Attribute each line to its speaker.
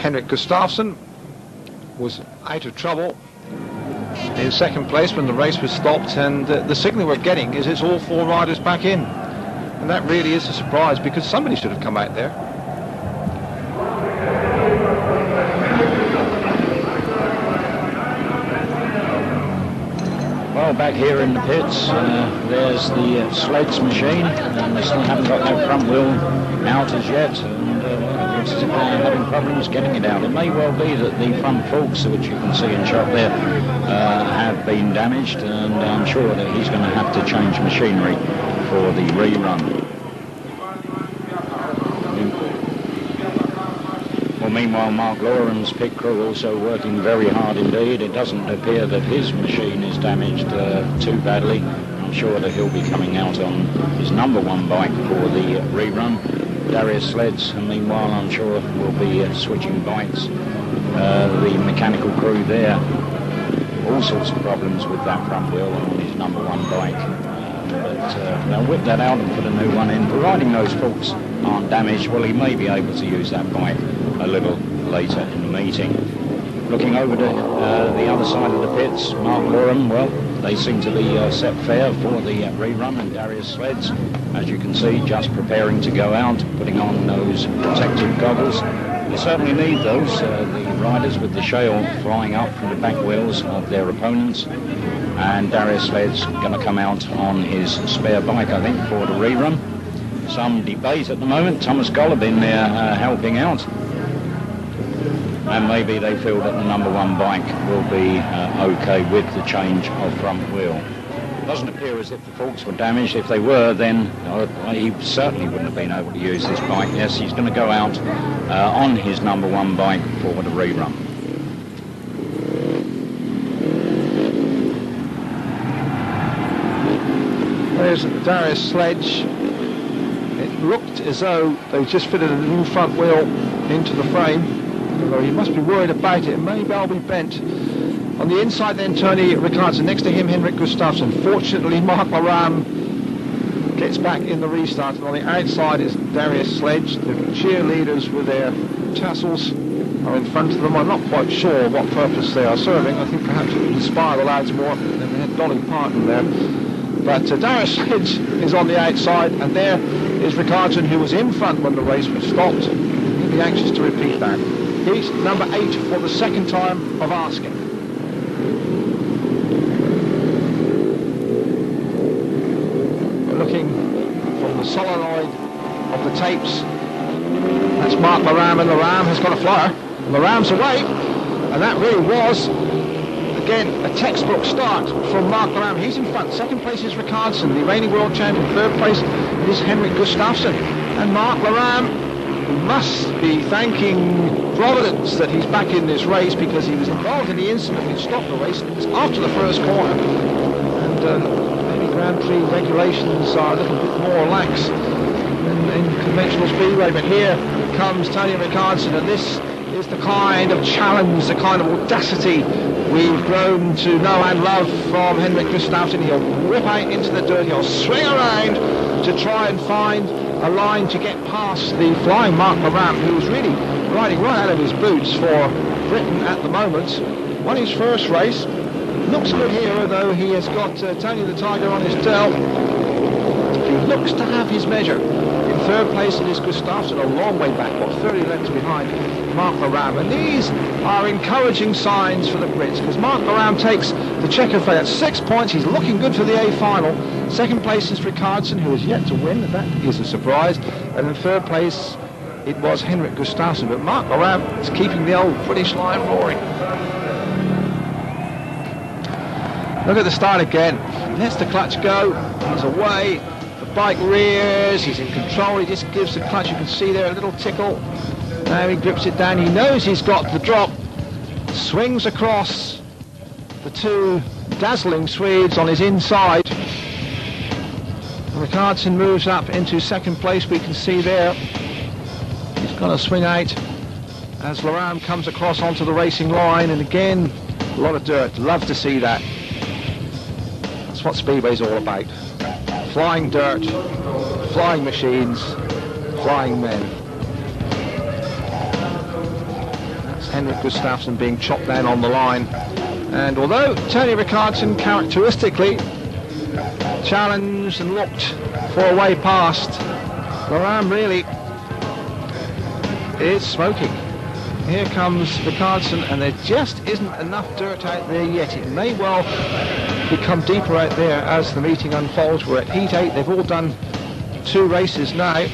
Speaker 1: Henrik Gustafsson was out of trouble in second place when the race was stopped, and the signal we're getting is it's all 4 riders back in, and that really is a surprise because somebody should have come out there.
Speaker 2: Well, back here in the pits, there's the Sledge machine, and they still haven't got that front wheel out as yet, and looks as if they're having problems getting it out. It may well be that the front forks, which you can see in shot there, have been damaged, and I'm sure that he's going to have to change machinery for the rerun. Well, meanwhile, Mark Loram's pit crew also working very hard indeed. It doesn't appear that his machine is damaged too badly. I'm sure that he'll be coming out on his #1 bike for the rerun. Darius Sledge, and meanwhile, I'm sure will be switching bikes. The mechanical crew there, all sorts of problems with that front wheel on his #1 bike. But they'll whip that out and put a new one in. Providing those forks aren't damaged, well, he may be able to use that bike a little later in the meeting. Looking over to the other side of the pits, Mark Loram, well, they seem to be set fair for the rerun, and Darius Sledge, as you can see, just preparing to go out, putting on those protective goggles. They certainly need those, the riders with the shale flying up from the back wheels of their opponents, and Darius Sledge going to come out on his spare bike, I think, for the rerun. Some debate at the moment. Thomas Golovin there helping out. And maybe they feel that the #1 bike will be okay with the change of front wheel. Doesn't appear as if the forks were damaged. If they were, then he certainly wouldn't have been able to use this bike. Yes, he's going to go out on his #1 bike for the rerun.
Speaker 1: There's Darius Sledge. It looked as though they just fitted a new front wheel into the frame. Although he must be worried about it. It may well be bent. On the inside then, Tony Rickardsson. Next to him, Henrik Gustafsson. Fortunately, Mark Loram gets back in the restart. And on the outside is Darius Sledge. The cheerleaders with their tassels are in front of them. I'm not quite sure what purpose they are serving. I think perhaps it would inspire the lads more than they had Dolly Parton there. But Darius Sledge is on the outside, and there is Rickardsson, who was in front when the race was stopped. He'll be anxious to repeat that. He's #8 for the second time of asking. We're looking from the solenoid of the tapes. That's Mark Loram, and Loram has got a flyer. Loram's away, and that really was, again, a textbook start from Mark Loram. He's in front. Second place is Rickardsson, the reigning world champion. Third place is Henrik Gustafsson. And Mark Loram must be thanking Providence that he's back in this race, because he was involved in the incident which stopped the race. It was after the first corner, and maybe Grand Prix regulations are a little bit more lax than in conventional speedway. But here comes Tony Rickardsson, and this is the kind of challenge, the kind of audacity we've grown to know and love from Henrik Gustafsson. He'll whip out into the dirt, he'll swing around to try and find a line to get past the flying Mark Loram, who's really riding right out of his boots for Britain at the moment. Won his first race. Looks good here, although he has got Tony the Tiger on his tail. He looks to have his measure. In third place it is Gustafsson, a long way back, what, 30 lengths behind Mark Loram. And these are encouraging signs for the Brits, because Mark Loram takes the checker flag at 6 points. He's looking good for the A final. Second place is Rickardsson, who is yet to win. That is a surprise. And in third place it was Henrik Gustafsson. But Mark Loram is keeping the old British line roaring. Look at the start again. Lets the clutch go. He's away. The bike rears. He's in control. He just gives the clutch. You can see there a little tickle. Now he grips it down. He knows he's got the drop. Swings across the two dazzling Swedes on his inside. Rickardsson moves up into second place. We can see there he's going to swing out as Loram comes across onto the racing line, and again a lot of dirt. Love to see that. That's what Speedway's all about. Flying dirt, flying machines, flying men. Henrik Gustafsson being chopped down on the line. And although Tony Rickardsson characteristically challenged and looked for a way past, Loram really is smoking. Here comes Rickardsson, and there just isn't enough dirt out there yet. It may well become deeper out there as the meeting unfolds. We're at heat 8. They've all done 2 races now.